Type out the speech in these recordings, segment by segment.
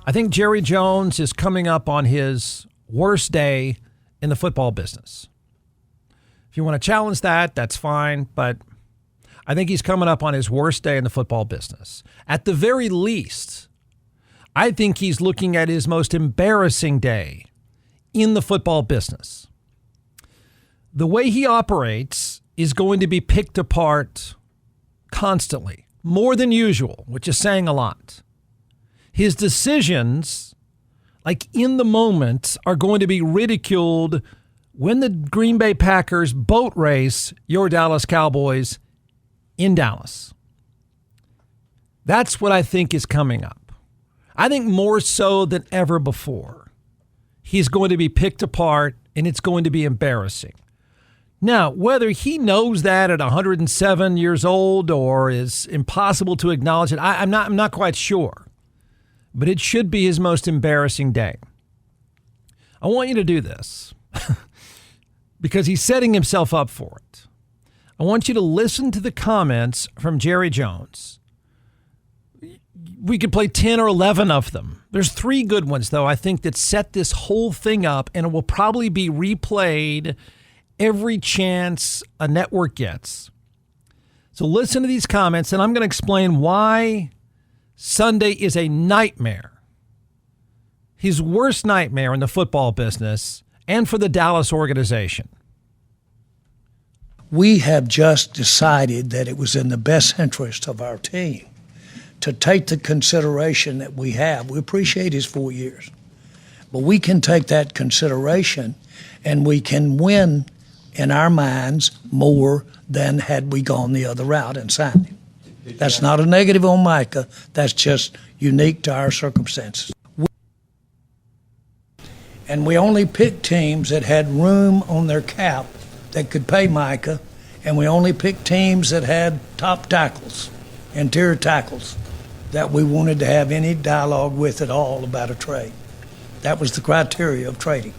I think Jerry Jones is coming up on his worst day in the football business. If you want to challenge that, that's fine, but I think he's coming up on his worst day in the football business. At the very least, I think he's looking at his most embarrassing day in the football business. The way he operates is going to be picked apart constantly, more than usual, which is saying a lot. His decisions, like in the moment, are going to be ridiculed when the Green Bay Packers boat race your Dallas Cowboys in Dallas. That's what I think is coming up. I think more so than ever before, he's going to be picked apart and it's going to be embarrassing. Now, whether he knows that at 107 years old or is impossible to acknowledge it, I'm not quite sure. But it should be his most embarrassing day. I want you to do this because he's setting himself up for it. I want you to listen to the comments from Jerry Jones. We could play 10 or 11 of them. There's 3 good ones, though, I think, that set this whole thing up, and it will probably be replayed every chance a network gets. So listen to these comments, and I'm going to explain why Sunday is a nightmare. His worst nightmare in the football business and for the Dallas organization. We have just decided that it was in the best interest of our team to take the consideration that we have. We appreciate his 4 years, but we can take that consideration and we can win in our minds more than had we gone the other route and signed him. That's not a negative on Micah. That's just unique to our circumstances. And we only picked teams that had room on their cap that could pay Micah, and we only picked teams that had top tackles, interior tackles, that we wanted to have any dialogue with at all about a trade. That was the criteria of trading.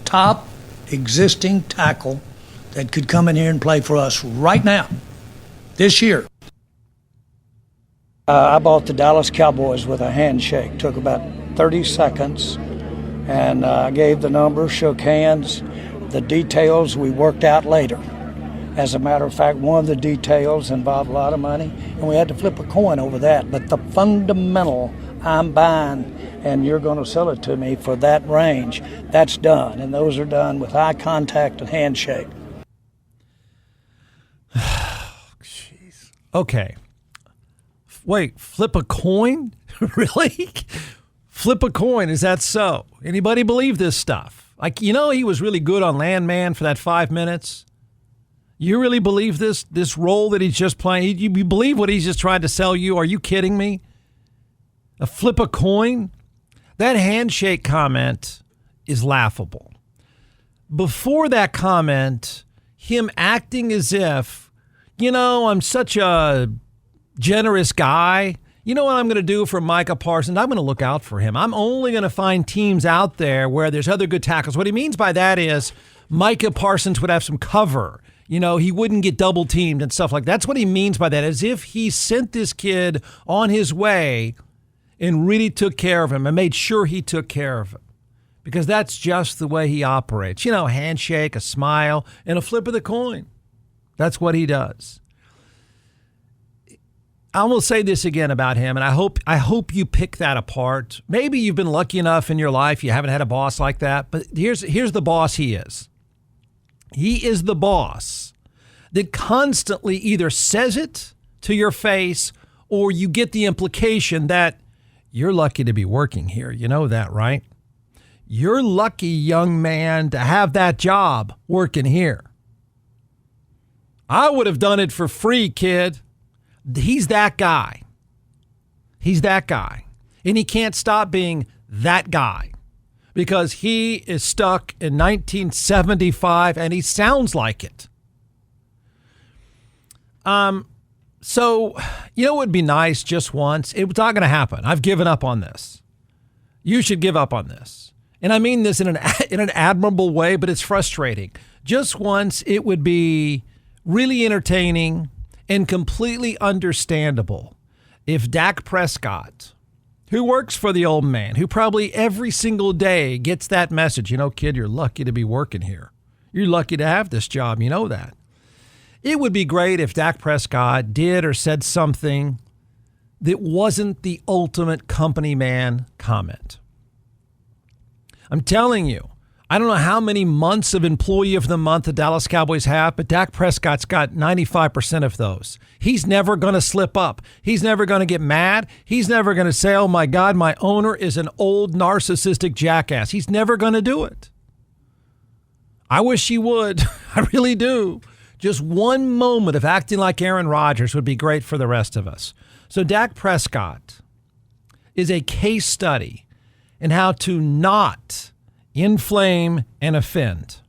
Top existing tackle that could come in here and play for us right now, this year. I bought the Dallas Cowboys with a handshake. Took about 30 seconds, and I gave the number, shook hands. The details we worked out later. As a matter of fact, one of the details involved a lot of money, and we had to flip a coin over that. But the fundamental, I'm buying, and you're going to sell it to me for that range, that's done. And those are done with eye contact and handshake. Jeez. Okay. Wait, flip a coin? Really? Flip a coin, is that so? Anybody believe this stuff? Like, you know, he was really good on Landman for that 5 minutes. You really believe this role that he's just playing? You believe what he's just trying to sell you? Are you kidding me? A flip a coin? That handshake comment is laughable. Before that comment, him acting as if, you know, I'm such a generous guy. You know what I'm going to do for Micah Parsons? I'm going to look out for him. I'm only going to find teams out there where there's other good tackles. What he means by that is Micah Parsons would have some cover. You know, he wouldn't get double teamed and stuff like that. That's what he means by that, as if he sent this kid on his way and really took care of him and made sure he took care of him. Because that's just the way he operates. You know, handshake, a smile, and a flip of the coin. That's what he does. I will say this again about him, and I hope you pick that apart. Maybe you've been lucky enough in your life you haven't had a boss like that, but here's the boss he is. He is the boss that constantly either says it to your face or you get the implication that you're lucky to be working here. You know that, right? You're lucky, young man, to have that job working here. I would have done it for free, kid. He's that guy. He's that guy. And he can't stop being that guy because he is stuck in 1975 and he sounds like it. So, you know, it would be nice just once. It's not going to happen. I've given up on this. You should give up on this. And I mean this in an admirable way, but it's frustrating. Just once, it would be really entertaining and completely understandable if Dak Prescott who works for the old man, who probably every single day gets that message. You know, kid, you're lucky to be working here. You're lucky to have this job. You know that. It would be great if Dak Prescott did or said something that wasn't the ultimate company man comment. I'm telling you, I don't know how many months of Employee of the Month the Dallas Cowboys have, but Dak Prescott's got 95% of those. He's never going to slip up. He's never going to get mad. He's never going to say, oh my God, my owner is an old narcissistic jackass. He's never going to do it. I wish he would. I really do. Just one moment of acting like Aaron Rodgers would be great for the rest of us. So Dak Prescott is a case study in how to not inflame and offend.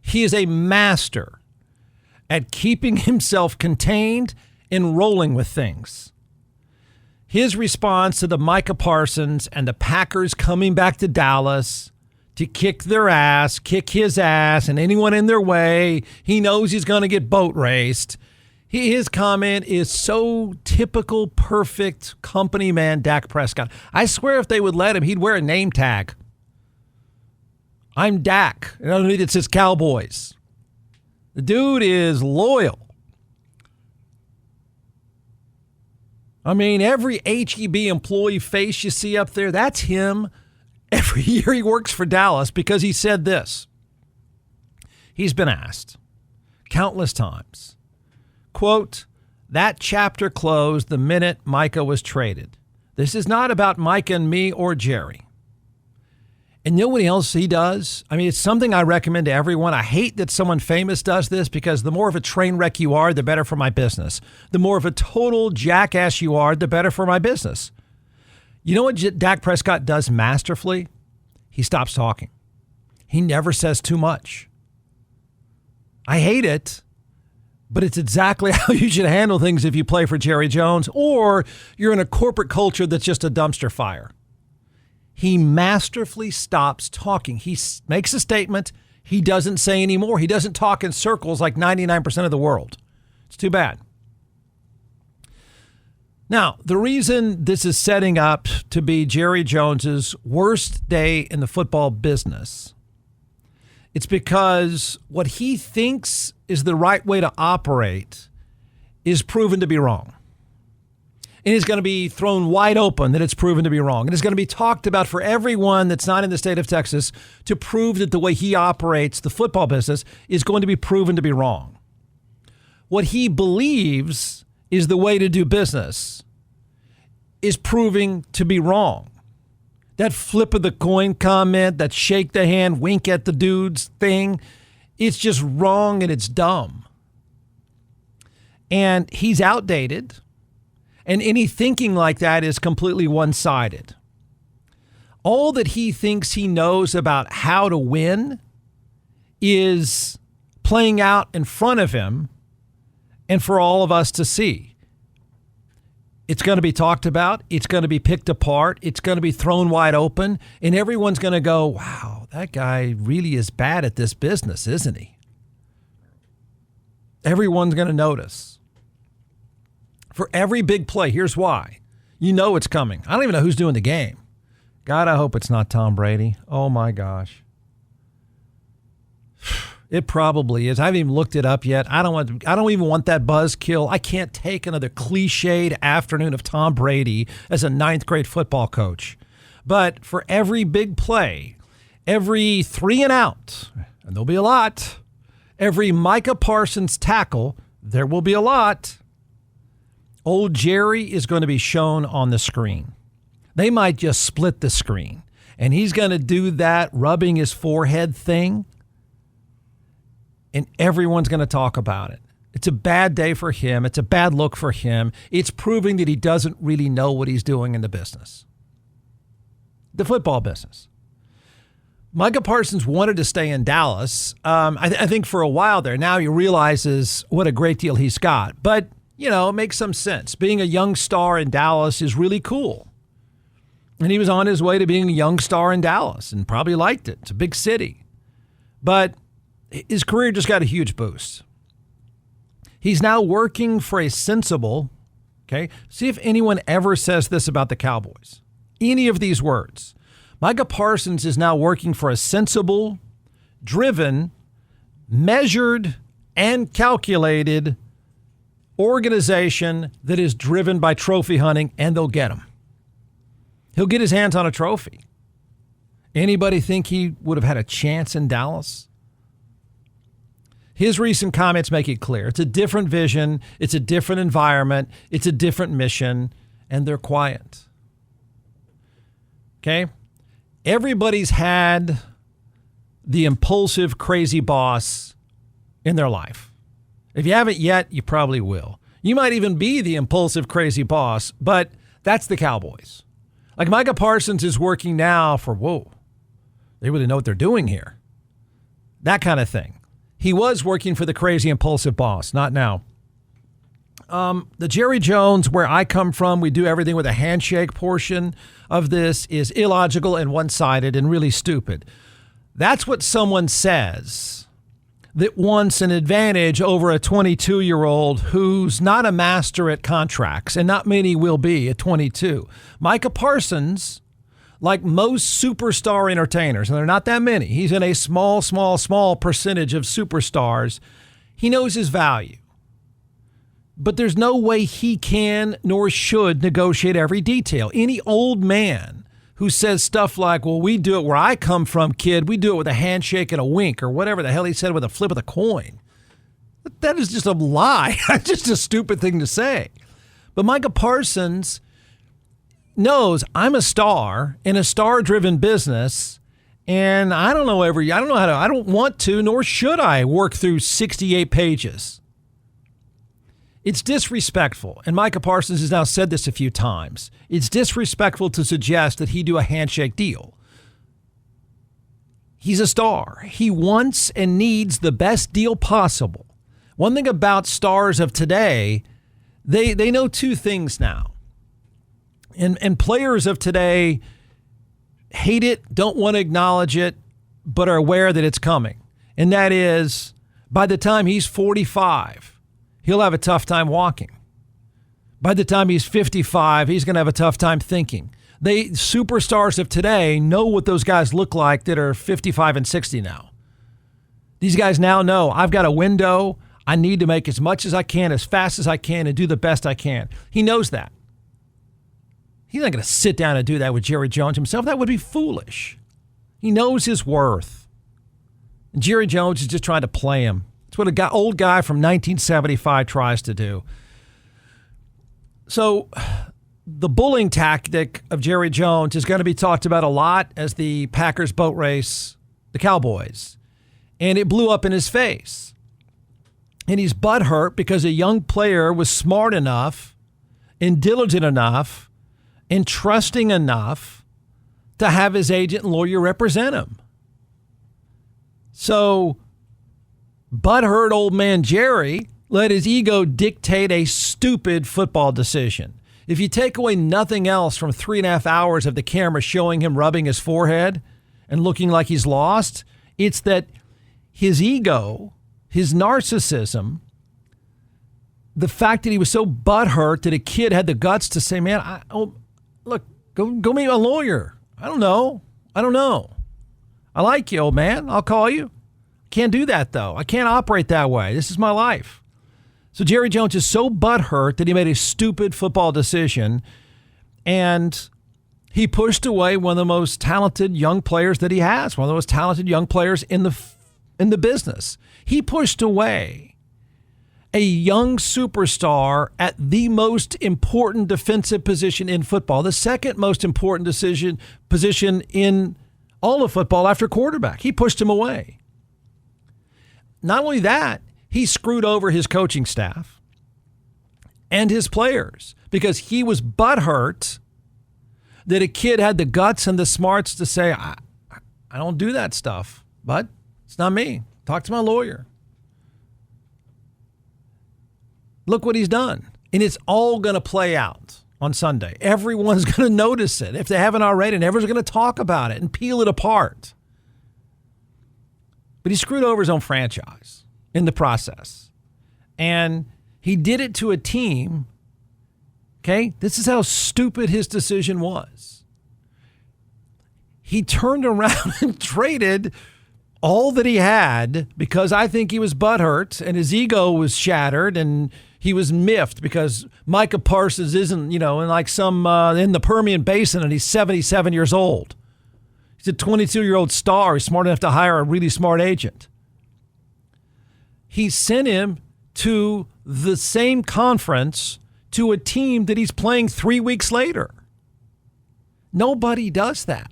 He is a master at keeping himself contained and rolling with things. His response to the Micah Parsons and the Packers coming back to Dallas to kick their ass, kick his ass, and anyone in their way, he knows he's going to get boat raced. His comment is so typical, perfect company man Dak Prescott. I swear if they would let him, he'd wear a name tag. I'm Dak. And underneath it says Cowboys. The dude is loyal. I mean, every HEB employee face you see up there, that's him. Every year he works for Dallas because he said this. He's been asked countless times, quote, that chapter closed the minute Micah was traded. This is not about Micah and me or Jerry. And nobody else he does. I mean, it's something I recommend to everyone. I hate that someone famous does this because the more of a train wreck you are, the better for my business. The more of a total jackass you are, the better for my business. You know what Dak Prescott does masterfully? He stops talking. He never says too much. I hate it, but it's exactly how you should handle things if you play for Jerry Jones or you're in a corporate culture that's just a dumpster fire. He masterfully stops talking. He makes a statement. He doesn't say any more. He doesn't talk in circles like 99% of the world. It's too bad. Now, the reason this is setting up to be Jerry Jones's worst day in the football business, it's because what he thinks is the right way to operate is proven to be wrong. And it's going to be thrown wide open that it's proven to be wrong. And it's going to be talked about for everyone that's not in the state of Texas to prove that the way he operates the football business is going to be proven to be wrong. What he believes is the way to do business is proving to be wrong. That flip of the coin comment, that shake the hand, wink at the dudes thing, it's just wrong and it's dumb. And he's outdated. And any thinking like that is completely one-sided. All that he thinks he knows about how to win is playing out in front of him and for all of us to see. It's going to be talked about. It's going to be picked apart. It's going to be thrown wide open. And everyone's going to go, wow, that guy really is bad at this business, isn't he? Everyone's going to notice. For every big play, here's why. You know it's coming. I don't even know who's doing the game. God, I hope it's not Tom Brady. Oh, my gosh. It probably is. I haven't even looked it up yet. I don't even want that buzzkill. I can't take another cliched afternoon of Tom Brady as a ninth grade football coach. But for every big play, every 3 and out, and there'll be a lot, every Micah Parsons tackle, there will be a lot. Old Jerry is going to be shown on the screen. They might just split the screen. And he's going to do that rubbing his forehead thing. And everyone's going to talk about it. It's a bad day for him. It's a bad look for him. It's proving that he doesn't really know what he's doing in the business. The football business. Micah Parsons wanted to stay in Dallas. I think for a while there. Now he realizes what a great deal he's got. But you know, it makes some sense. Being a young star in Dallas is really cool. And he was on his way to being a young star in Dallas and probably liked it. It's a big city. But his career just got a huge boost. He's now working for a sensible, okay? See if anyone ever says this about the Cowboys. any of these words. Micah Parsons is now working for a sensible, driven, measured, and calculated organization that is driven by trophy hunting, and they'll get him. He'll get his hands on a trophy. Anybody think he would have had a chance in Dallas? His recent comments make it clear. It's a different vision. It's a different environment. It's a different mission, and they're quiet. Okay? Everybody's had the impulsive, crazy boss in their life. If you haven't yet, you probably will. You might even be the impulsive, crazy boss, but that's the Cowboys. Like Micah Parsons is working now for, whoa, they really know what they're doing here. That kind of thing. He was working for the crazy, impulsive boss, not now. The Jerry Jones, where I come from, we do everything with a handshake portion of this is illogical and one-sided and really stupid. That's what someone says that wants an advantage over a 22-year-old who's not a master at contracts, and not many will be at 22. Micah Parsons, like most superstar entertainers, and they're not that many, he's in a small percentage of superstars, he knows his value. But there's no way he can nor should negotiate every detail. Any old man who says stuff like, well, we do it where I come from, kid. We do it with a handshake and a wink, or whatever the hell he said with a flip of the coin. That is just a lie. That's just a stupid thing to say. But Micah Parsons knows I'm a star in a star-driven business, and I don't want to, nor should I work through 68 pages. It's disrespectful, and Micah Parsons has now said this a few times. It's disrespectful to suggest that he do a handshake deal. He's a star. He wants and needs the best deal possible. One thing about stars of today, they know two things now. And players of today hate it, don't want to acknowledge it, but are aware that it's coming. And that is, by the time he's 45, he'll have a tough time walking. By the time he's 55, he's going to have a tough time thinking. Superstars of today know what those guys look like that are 55 and 60 now. These guys now know, I've got a window. I need to make as much as I can, as fast as I can, and do the best I can. He knows that. He's not going to sit down and do that with Jerry Jones himself. That would be foolish. He knows his worth. And Jerry Jones is just trying to play him. It's what an old guy from 1975 tries to do. So the bullying tactic of Jerry Jones is going to be talked about a lot as the Packers boat race the Cowboys. And it blew up in his face. And he's butthurt because a young player was smart enough and diligent enough and trusting enough to have his agent and lawyer represent him. So butthurt old man Jerry let his ego dictate a stupid football decision. If you take away nothing else from 3.5 hours of the camera showing him rubbing his forehead and looking like he's lost, it's that his ego, his narcissism, the fact that he was so butthurt that a kid had the guts to say, man, look, go meet a lawyer. I don't know. I like you, old man. I'll call you. Can't do that, though. I can't operate that way. This is my life. So Jerry Jones is so butthurt that he made a stupid football decision, and he pushed away one of the most talented young players that he has, one of the most talented young players in the business. He pushed away a young superstar at the most important defensive position in football, the second most important position in all of football after quarterback. He pushed him away. Not only that, he screwed over his coaching staff and his players because he was butthurt that a kid had the guts and the smarts to say, I don't do that stuff, but it's not me. Talk to my lawyer. Look what he's done. And it's all going to play out on Sunday. Everyone's going to notice it if they haven't already, and everyone's going to talk about it and peel it apart. But he screwed over his own franchise in the process. And he did it to a team. Okay? This is how stupid his decision was. he turned around and traded all that he had because I think he was butthurt and his ego was shattered and he was miffed because Micah Parsons isn't, in like in the Permian Basin and he's 77 years old. He's a 22-year-old star. He's smart enough to hire a really smart agent. He sent him to the same conference to a team that he's playing 3 weeks later. Nobody does that.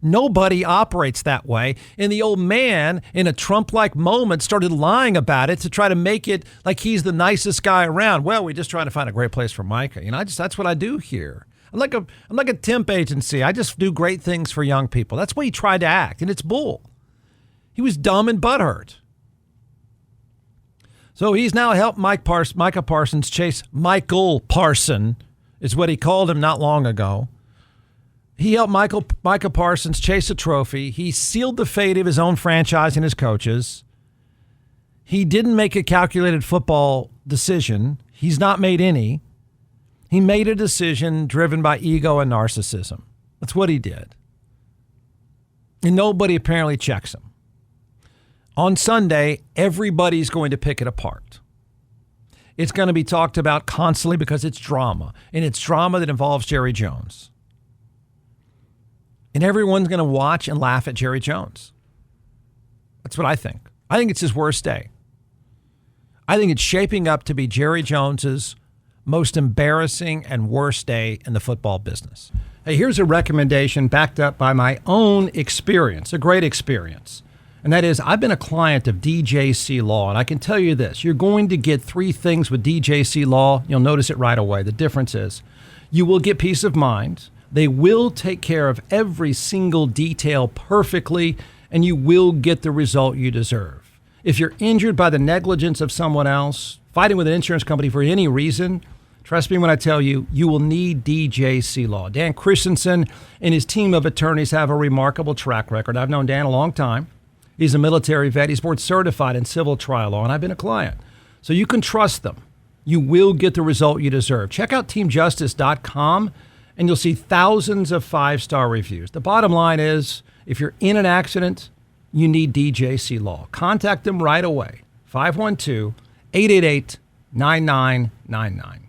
Nobody operates that way. And the old man, in a Trump-like moment, started lying about it to try to make it like he's the nicest guy around. Well, we're just trying to find a great place for Micah. That's what I do here. I'm like a temp agency. I just do great things for young people. That's what he tried to act, and it's bull. He was dumb and butthurt. So he's now helped Micah Parsons chase Michael Parson, is what he called him not long ago. He helped Micah Parsons chase a trophy. He sealed the fate of his own franchise and his coaches. He didn't make a calculated football decision. He's not made any. He made a decision driven by ego and narcissism. That's what he did. And nobody apparently checks him. On Sunday, everybody's going to pick it apart. It's going to be talked about constantly because it's drama. And it's drama that involves Jerry Jones. And everyone's going to watch and laugh at Jerry Jones. That's what I think. I think it's his worst day. I think it's shaping up to be Jerry Jones's most embarrassing and worst day in the football business. Hey, here's a recommendation backed up by my own experience, a great experience. And that is, I've been a client of DJC Law, and I can tell you this. You're going to get three things with DJC Law. You'll notice it right away. The difference is you will get peace of mind. They will take care of every single detail perfectly, and you will get the result you deserve. If you're injured by the negligence of someone else, fighting with an insurance company for any reason, trust me when I tell you, you will need DJC Law. Dan Christensen and his team of attorneys have a remarkable track record. I've known Dan a long time. He's a military vet. He's board certified in civil trial law, and I've been a client. So you can trust them. You will get the result you deserve. Check out teamjustice.com. And you'll see thousands of 5-star reviews. The bottom line is, if you're in an accident, you need DJC Law. Contact them right away. 512-888-9999.